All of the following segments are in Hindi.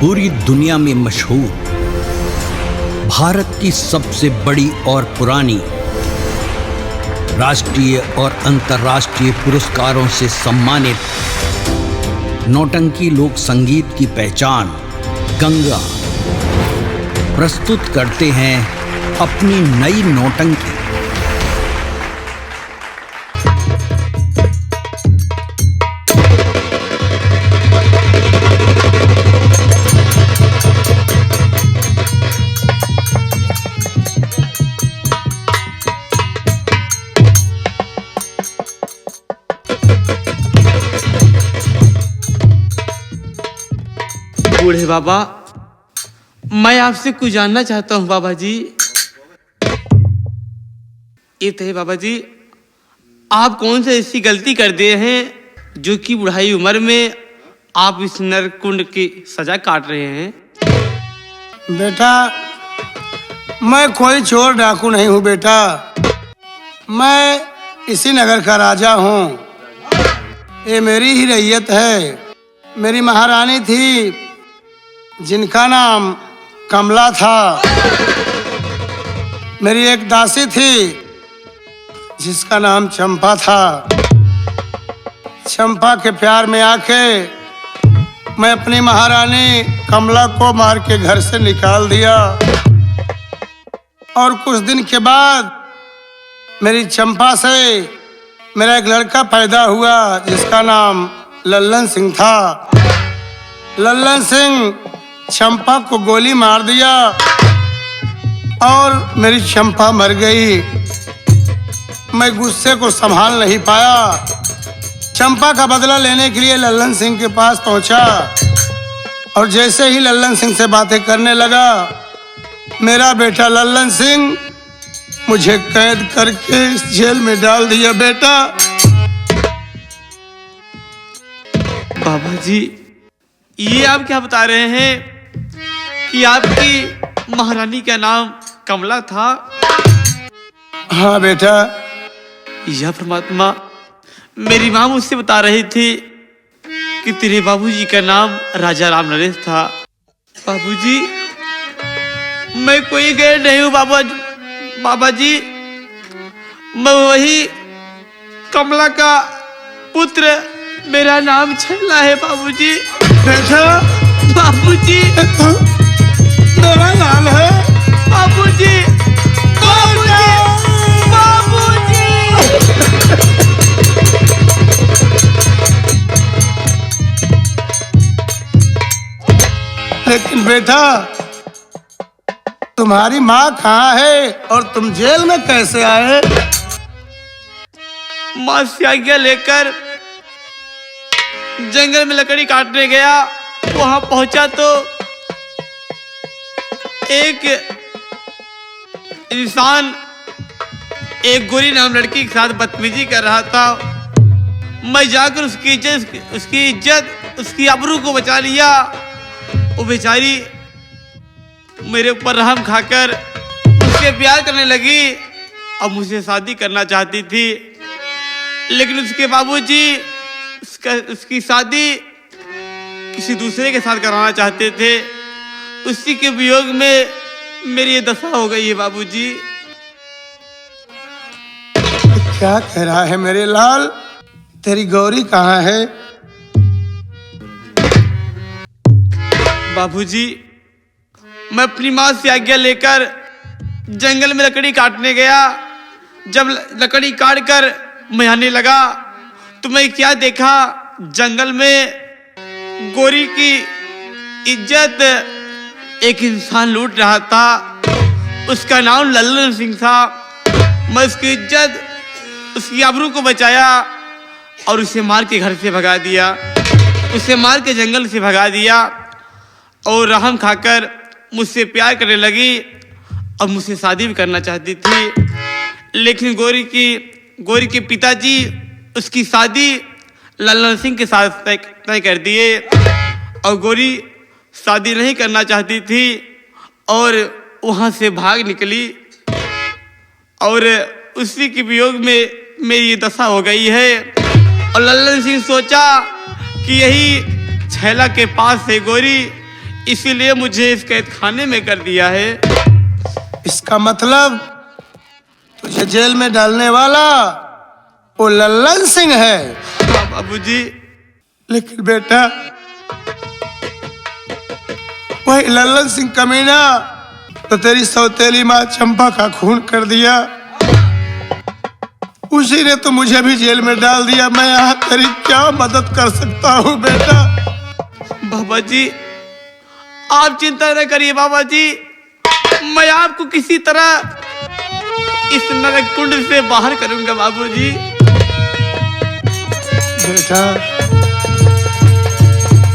पूरी दुनिया में मशहूर, भारत की सबसे बड़ी और पुरानी, राष्ट्रीय और अंतर्राष्ट्रीय पुरस्कारों से सम्मानित नौटंकी लोक संगीत की पहचान गंगा प्रस्तुत करते हैं अपनी नई नौटंकी। बूढ़े बाबा, मैं आपसे कुछ जानना चाहता हूँ बाबा जी। ये तो है बाबा जी, आप कौन सी ऐसी गलती कर दिए हैं जो कि बुढ़ाई उम्र में आप इस नरकुंड की सजा काट रहे हैं? बेटा, मैं कोई चोर डाकू नहीं हूँ बेटा। मैं इसी नगर का राजा हूँ। ये मेरी ही रैयत है। मेरी महारानी थी जिनका नाम कमला था। मेरी एक दासी थी जिसका नाम चंपा था। चंपा के प्यार में आके मैं अपनी महारानी कमला को मार के घर से निकाल दिया। और कुछ दिन के बाद मेरी चंपा से मेरा एक लड़का पैदा हुआ जिसका नाम लल्लन सिंह था। लल्लन सिंह चंपा को गोली मार दिया और मेरी चंपा मर गई। मैं गुस्से को संभाल नहीं पाया। चंपा का बदला लेने के लिए लल्लन सिंह के पास पहुंचा और जैसे ही लल्लन सिंह से बातें करने लगा, मेरा बेटा लल्लन सिंह मुझे कैद करके इस जेल में डाल दिया। बेटा, बाबा जी, ये आप क्या बता रहे हैं कि आपकी महारानी का नाम कमला था? हाँ बेटा। यह परमात्मा, मेरी माँ मुझसे बता रही थी कि तेरे बाबूजी का नाम राजा राम नरेश था। बाबूजी, मैं कोई गैर नहीं हूँ बाबा जी, मैं वही कमला का पुत्र, मेरा नाम छैला है बाबूजी। बेटा, बाबूजी, मेरा नाम है बाबूजी, बाबूजी, बाबूजी। लेकिन बेटा, तुम्हारी माँ कहाँ है और तुम जेल में कैसे आए? माँ से आज्ञा लेकर जंगल में लकड़ी काटने गया। वहां पहुंचा तो एक इंसान एक गोरी नाम लड़की के साथ बदतमीजी कर रहा था। मैं जाकर उसकी इज्जत उसकी आबरू को बचा लिया। वो बेचारी मेरे ऊपर रहम खाकर मुझसे प्यार करने लगी और मुझसे शादी करना चाहती थी। लेकिन उसके बाबूजी उसकी शादी किसी दूसरे के साथ कराना चाहते थे। उसी के वियोग में मेरी ये दशा हो गई है बाबूजी। क्या कह रहा है मेरे लाल? तेरी गौरी कहाँ है? बाबूजी, मैं अपनी माँ से आज्ञा लेकर जंगल में लकड़ी काटने गया। जब लकड़ी काट कर मैं आने लगा तो मैं क्या देखा, जंगल में गोरी की इज्जत एक इंसान लूट रहा था। उसका नाम लल्लन सिंह था। मैं उसकी इज्जत उसकी आबरू को बचाया और उसे मार के घर से भगा दिया। उसे मार के जंगल से भगा दिया और रहम खाकर मुझसे प्यार करने लगी और मुझसे शादी भी करना चाहती थी। लेकिन गोरी के पिताजी उसकी शादी लल्लन सिंह के साथ तय कर दिए और गोरी शादी नहीं करना चाहती थी और वहाँ से भाग निकली। और उसी के वियोग में मेरी ये दशा हो गई है। और लल्लन सिंह सोचा कि यही छैला के पास से गोरी इसीलिए मुझे इस कैद खाने में कर दिया है। इसका मतलब तुझे जेल में डालने वाला वो लल्लन सिंह है। हाँ बाबूजी। लेकिन बेटा, वही लल्लन सिंह कमीना तो तेरी सौतेली माँ चंपा का खून कर दिया। उसी ने तो मुझे भी जेल में डाल दिया। मैं यहाँ तेरी क्या मदद कर सकता हूँ बेटा? बाबा जी आप चिंता न करिए बाबा जी, मैं आपको किसी तरह इस नरक कुंड से बाहर करूंगा बाबूजी। बेटा,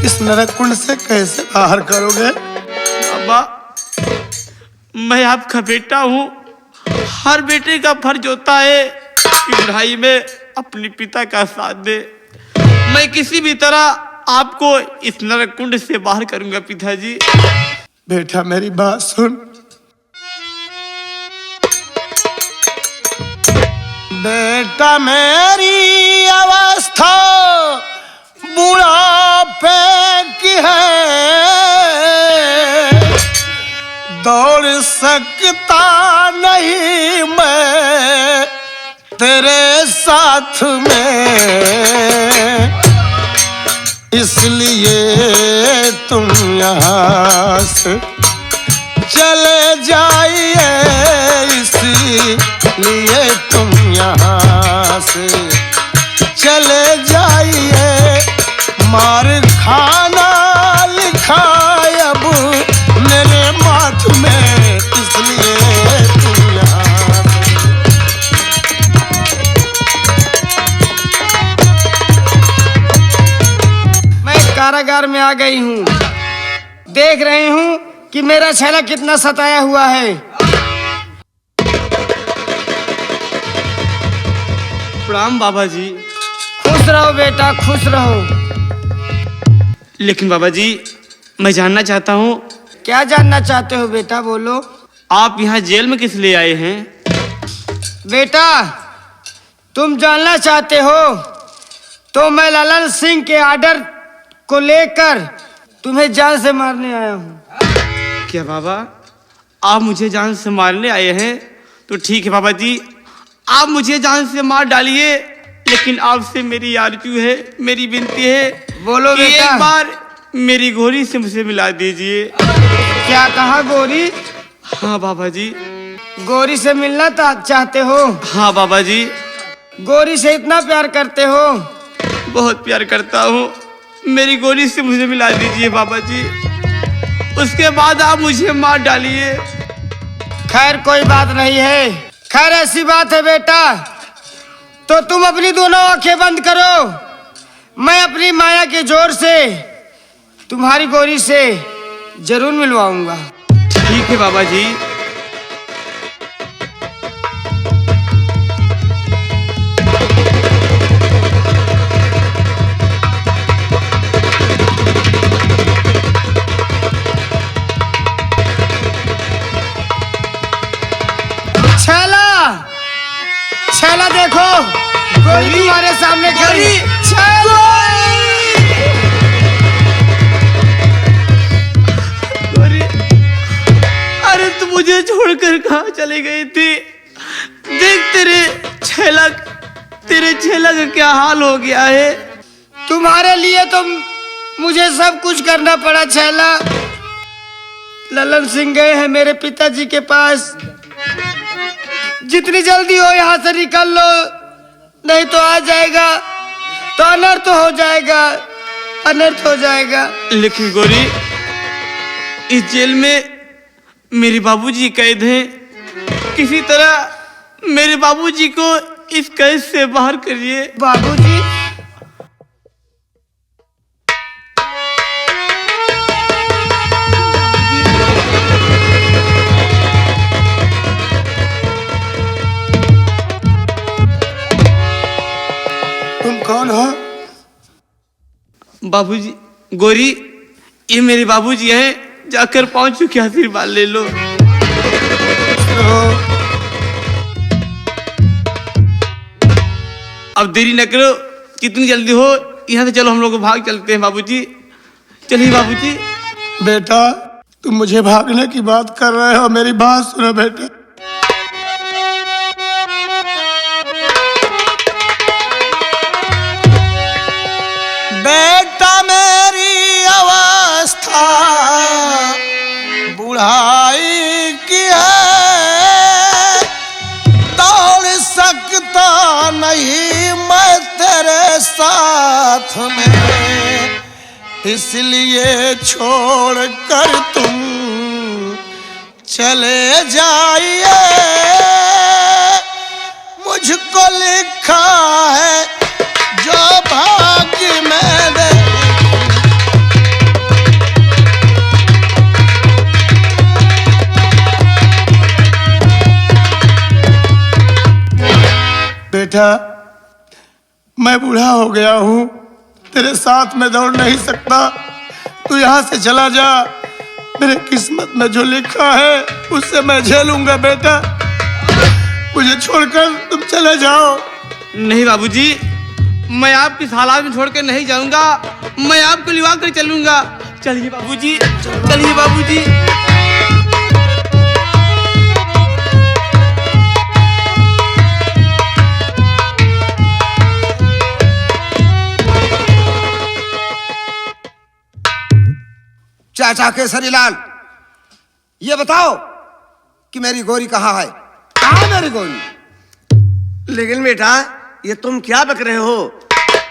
इस नरक कुंड से कैसे बाहर करोगे? बाबा मैं आपका बेटा हूँ, हर बेटे का फर्ज होता है कि बुढ़ाई में अपने पिता का साथ दे। मैं किसी भी तरह आपको इस नरक कुंड से बाहर करूंगा पिताजी। बेटा मेरी बात सुन। बेटा मेरी अवस्था बुढ़ापे की है, दौड़ सकता नहीं मैं तेरे साथ में, इसलिए तुम यहाँ से चले जाइए, इसलिए तुम यहाँ से चले जाइए। मार खाना लिखा अब मेरे माथ में, इसलिए तुम यहाँ से। मैं कारागार में आ गई हूँ। देख रही हूँ कि मेरा छैला कितना सताया हुआ है। प्रणाम बाबा जी। खुश रहो बेटा, खुश रहो। लेकिन बाबा जी मैं जानना चाहता हूँ, क्या जानना चाहते हो बेटा, बोलो। आप यहाँ जेल में किस लिए आए हैं? बेटा तुम जानना चाहते हो तो मैं लल्लन सिंह के आर्डर को लेकर तुम्हें जान से मारने आया हूँ। क्या बाबा आप मुझे जान से मारने आए हैं? तो ठीक है बाबा जी, आप मुझे जान से मार डालिए, लेकिन आपसे मेरी आरज़ू है, मेरी विनती है, बोलो कि बेटा। एक बार मेरी गोरी से मुझे मिला दीजिए। क्या कहा गोरी? हाँ बाबा जी। गोरी से मिलना चाहते हो? हाँ बाबा जी। गोरी से इतना प्यार करते हो? बहुत प्यार करता हूँ, मेरी गोरी से मुझे मिला दीजिए बाबा जी, उसके बाद आप मुझे मार डालिए। खैर कोई बात नहीं है। खैर ऐसी बात है बेटा, तो तुम अपनी दोनों आंखें बंद करो, मैं अपनी माया के जोर से तुम्हारी गोरी से जरूर मिलवाऊंगा। ठीक है बाबा जी। छैला देखो, गोरी तुम्हारे सामने खड़ी। छैला! गोरी, अरे तू मुझे छोड़कर कहाँ चली गई थी? देख तेरे छैला का क्या हाल हो गया है। तुम्हारे लिए तो मुझे सब कुछ करना पड़ा छैला। लल्लन सिंह गए हैं मेरे पिताजी के पास, जितनी जल्दी हो यहाँ से निकल लो, नहीं तो आ जाएगा तो अनर्थ हो जाएगा, अनर्थ हो जाएगा। लेकिन गोरी, इस जेल में मेरे बाबूजी कैद हैं, किसी तरह मेरे बाबूजी को इस कैद से बाहर करिए। बाबूजी? कौन हो? बाबूजी, गोरी ये मेरे बाबूजी हैं, जाकर पाँव छू के आशीर्वाद ले लो। अब देरी न करो, जितनी जल्दी हो यहाँ से चलो, हम लोग भाग चलते हैं बाबूजी। चलिए बाबूजी। बेटा तुम मुझे भागने की बात कर रहे हो, मेरी बात सुनो बेटा। बेटा मेरी अवस्था बुढ़ाई की है, दौड़ सकता नहीं मैं तेरे साथ में, इसलिए छोड़ कर तुम चले जाइए। मुझको लिखा है जो भाग्य में दे। बेटा मैं बूढ़ा हो गया हूँ, तेरे साथ में दौड़ नहीं सकता, तू यहाँ से चला जा। मेरे किस्मत में जो लिखा है उससे मैं झेलूंगा बेटा, मुझे छोड़कर तुम चले जाओ। नहीं बाबूजी, मैं आपकी इस हालात में छोड़ कर नहीं जाऊंगा, मैं आपको लिवा कर चलूंगा। चलिए बाबूजी, चलिए बाबूजी। चाचा केसरीलाल, ये बताओ कि मेरी गोरी कहाँ है? कहाँ है मेरी गोरी? लेकिन बेटा ये तुम क्या बक रहे हो?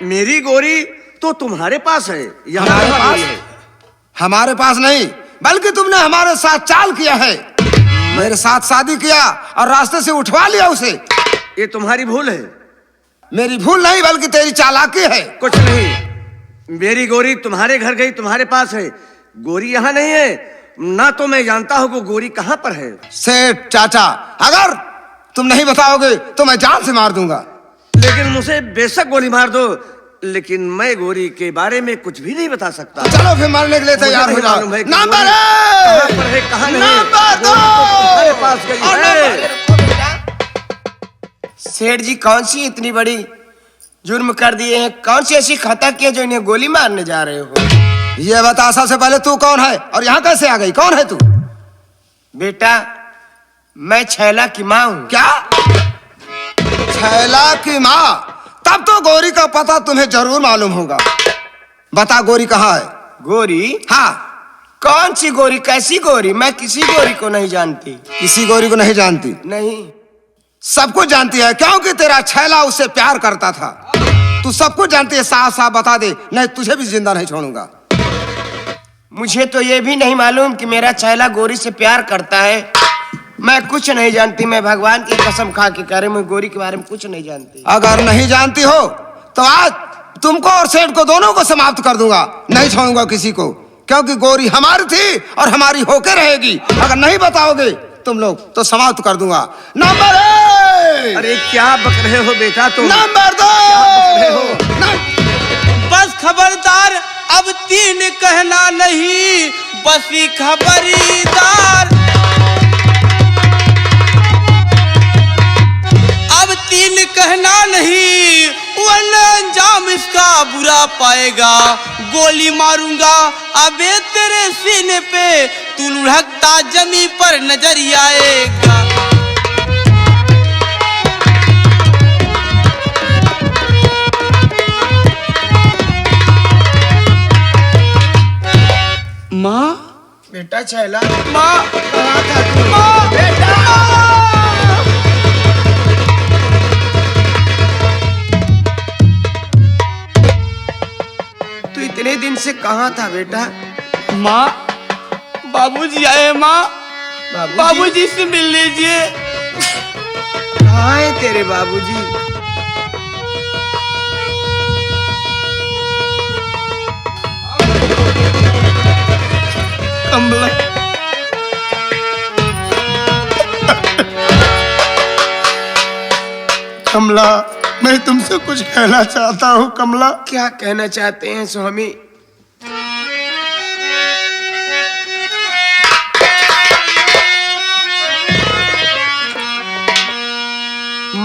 मेरी गोरी तो तुम्हारे पास है, ये हमारे पास है। हमारे पास नहीं, बल्कि तुमने हमारे साथ चाल किया है, मेरे साथ शादी किया और रास्ते से उठवा लिया उसे। ये तुम्हारी भूल है। मेरी भूल नहीं बल्कि तेरी चालाकी है। कुछ नहीं, मेरी गोरी तुम्हारे घर गई, तुम्हारे पास है, गोरी यहाँ नहीं है। ना तो मैं जानता हूँ कि गोरी कहाँ पर है। सेठ चाचा, अगर तुम नहीं बताओगे तो मैं जान से मार दूंगा। लेकिन मुझे बेशक गोली मार दो, लेकिन मैं गोरी के बारे में कुछ भी नहीं बता सकता। चलो फिर मरने के लिए तैयार हो जाओ। नंबर कहाँ पर है, कहाँ नहीं? नंबर दो। तुम्हारे पास गई है। सेठ जी कौन सी इतनी बड़ी जुर्म कर दिए हैं, कौन सी ऐसी खता की है जो इन्हें गोली मारने जा रहे हो? ये बता सबसे पहले तू कौन है और यहाँ कैसे आ गई? कौन है तू? बेटा मैं छैला की माँ हूँ। क्या? छैला की माँ? तब तो गोरी का पता तुम्हें जरूर मालूम होगा। बता गोरी कहाँ है? गोरी? हाँ। कौन सी गोरी, कैसी गोरी? मैं किसी गोरी को नहीं जानती। किसी गोरी को नहीं जानती? नहीं। सबको जानती है, क्योंकि तेरा छैला उससे प्यार करता था। तू सबको जानती है, साफ साफ बता दे, नहीं तुझे भी जिंदा नहीं छोड़ूंगा। मुझे तो ये भी नहीं मालूम कि मेरा छैला गोरी से प्यार करता है। मैं कुछ नहीं जानती, मैं भगवान की कसम खा के कह रही हूँ, मैं गोरी के बारे में कुछ नहीं जानती। अगर नहीं जानती हो तो आज तुमको और सेठ को दोनों को समाप्त कर दूंगा, नहीं छोड़ूंगा किसी को, क्योंकि गोरी हमारी थी और हमारी होकर रहेगी। अगर नहीं बताओगे तुम लोग तो समाप्त कर दूंगा। नंबर 1। अरे क्या बक रहे हो बेटा तुम? नंबर 2। बस खबरदार, अब 3 कहना नहीं, बस ही खबरदार। अब 3 कहना नहीं, वरना अंजाम इसका बुरा पाएगा। गोली मारूंगा अबे तेरे सीने पे, तू लुढ़कता जमी पर नजर आएगा। माँ, बेटा छैला, माँ, कहाँ था तू? माँ, बेटा! तू इतने दिन से कहाँ था बेटा? माँ, बाबूजी आए। माँ, बाबूजी? बाबूजी से मिल लीजिए। कहाँ है तेरे बाबूजी? कमला, कमला, मैं तुमसे कुछ कहना चाहता हूँ। कमला, क्या कहना चाहते हैं स्वामी?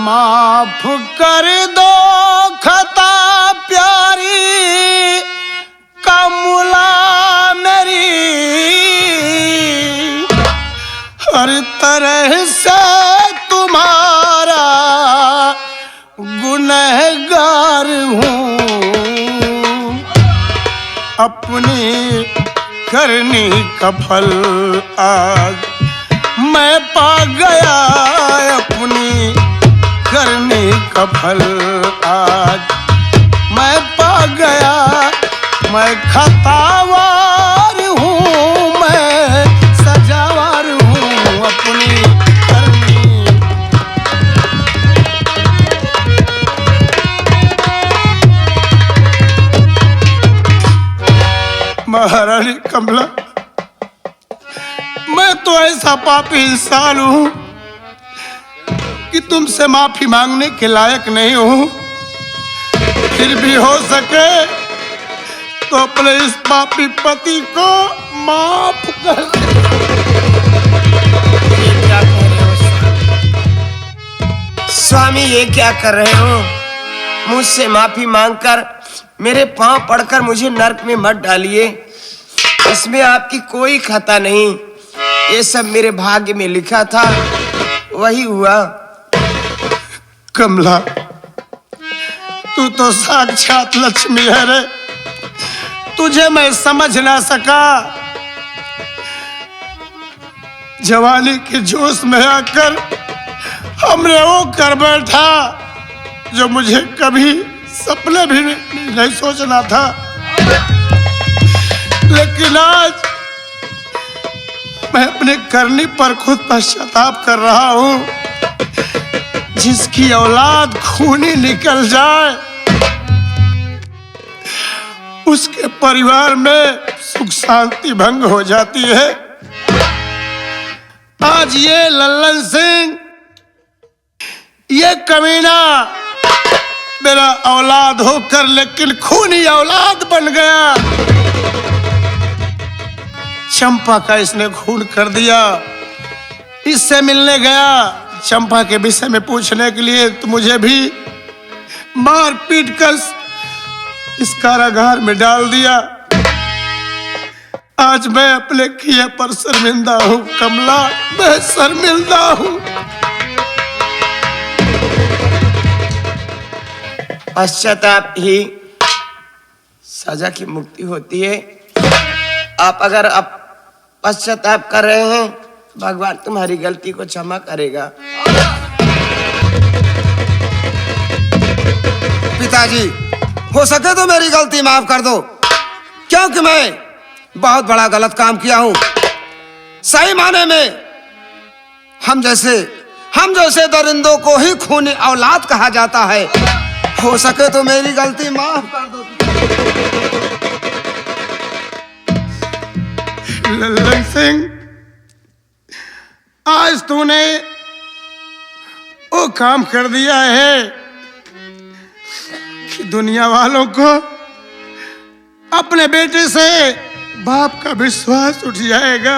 माफ कर दो खता प्यारी कमला मेरी, तरह से तुम्हारा गुनहगार हूँ, अपनी करनी का फल आज मैं पा गया, अपनी करनी का फल आज मैं पा गया। मैं खतावार हूँ, मैं सजावार हूँ, अपनी करनी। महारानी कमला, मैं तो ऐसा पापी इंसान हूँ कि तुमसे माफी मांगने के लायक नहीं हूँ। फिर भी हो सके तो अपने इस पापी पति को माफ कर दे। स्वामी, ये क्या कर रहे हो? मुझसे माफी मांगकर मेरे पांव पड़कर मुझे नरक में मत डालिए। इसमें आपकी कोई खता नहीं, ये सब मेरे भाग्य में लिखा था, वही हुआ। कमला, तू तो साक्षात लक्ष्मी है रे, तुझे मैं समझ ना सका। जवानी के जोश में आकर हमने वो कर बैठा जो मुझे कभी सपने भी नहीं सोचना था। लेकिन आज मैं अपने करनी पर खुद पश्चाताप कर रहा हूँ। जिसकी औलाद खूनी निकल जाए, उसके परिवार में सुख शांति भंग हो जाती है। आज ये लल्लन सिंह, ये कमीना मेरा औलाद होकर लेकिन खूनी औलाद बन गया। चंपा का इसने खून कर दिया। इससे मिलने गया चंपा के विषय में पूछने के लिए, तो मुझे भी मार पीट कर इस कारागार में डाल दिया। आज मैं अपने किए पर शर्मिंदा हूँ कमला, मैं शर्मिंदा हूँ। पश्चाताप ही सजा की मुक्ति होती है। आप अगर आप पश्चाताप कर रहे हैं, भगवान तुम्हारी गलती को क्षमा करेगा। पिताजी, हो सके तो मेरी गलती माफ कर दो, क्योंकि मैं बहुत बड़ा गलत काम किया हूं। सही माने में हम जैसे दरिंदों को ही खूनी औलाद कहा जाता है। हो सके तो मेरी गलती माफ कर दो। लल्लन सिंह, आज तूने वो काम कर दिया है कि दुनिया वालों को अपने बेटे से बाप का विश्वास उठ जाएगा।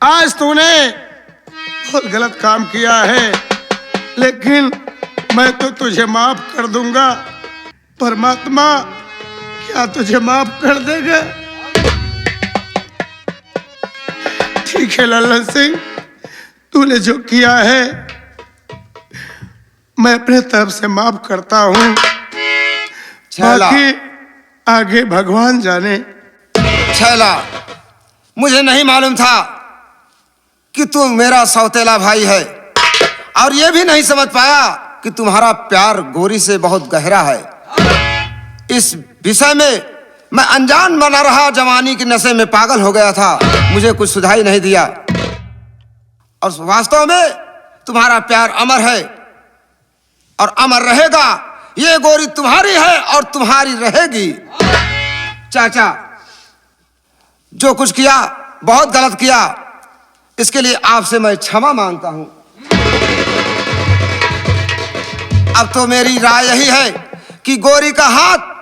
आज तूने बहुत गलत काम किया है, लेकिन मैं तो तुझे माफ कर दूंगा। परमात्मा क्या तुझे माफ कर देगा? ठीक है लल्लन सिंह, तूने जो किया है मैं अपने तरफ से माफ करता हूँ। बाकी आगे भगवान जाने। छैला, मुझे नहीं मालूम था कि तू मेरा सौतेला भाई है, और यह भी नहीं समझ पाया कि तुम्हारा प्यार गोरी से बहुत गहरा है। इस विषय में मैं अनजान बना रहा, जवानी के नशे में पागल हो गया था, मुझे कुछ सुझाई नहीं दिया। और वास्तव में तुम्हारा प्यार अमर है और अमर रहेगा। ये गोरी तुम्हारी है और तुम्हारी रहेगी। चाचा, जो कुछ किया बहुत गलत किया, इसके लिए आपसे मैं क्षमा मांगता हूं। अब तो मेरी राय यही है कि गोरी का हाथ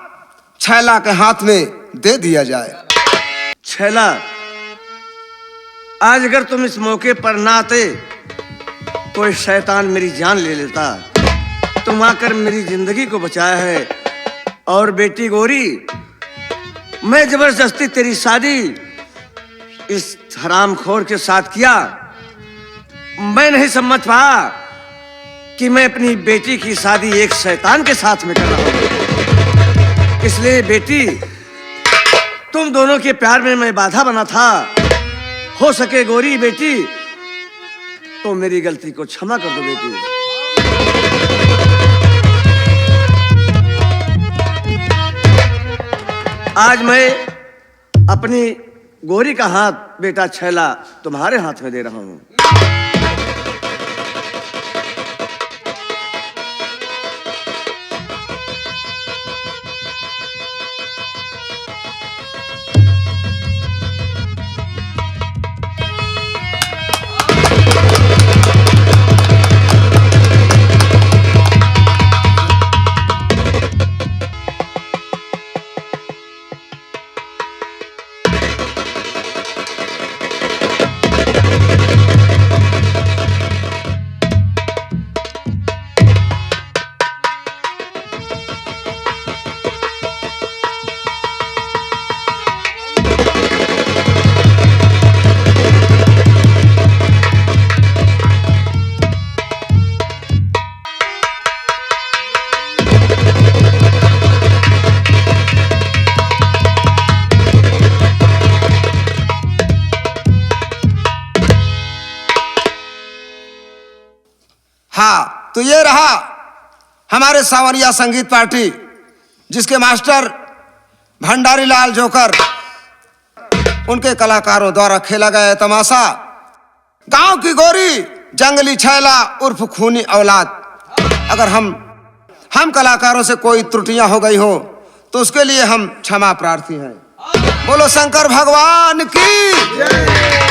छैला के हाथ में दे दिया जाए। छैला, आज अगर तुम इस मौके पर ना आते तो इस शैतान मेरी जान ले लेता। तुम आकर मेरी जिंदगी को बचाया है। और बेटी गोरी, मैं जबरदस्ती तेरी शादी इस हरामखोर के साथ किया, मैं नहीं समझ पा कि मैं अपनी बेटी की शादी एक शैतान के साथ में कर रहा हूं। इसलिए बेटी, तुम दोनों के प्यार में मैं बाधा बना था। हो सके गौरी बेटी, तो मेरी गलती को क्षमा कर दो बेटी। आज मैं अपनी गौरी का हाथ बेटा छैला तुम्हारे हाथ में दे रहा हूं। हाँ, तो ये रहा हमारे सावरिया संगीत पार्टी, जिसके मास्टर भंडारी लाल जोकर, उनके कलाकारों द्वारा खेला गया तमाशा गांव की गौरी जंगली छैला उर्फ खूनी औलाद। अगर हम कलाकारों से कोई त्रुटियां हो गई हो तो उसके लिए हम क्षमा प्रार्थी हैं। बोलो शंकर भगवान की जय।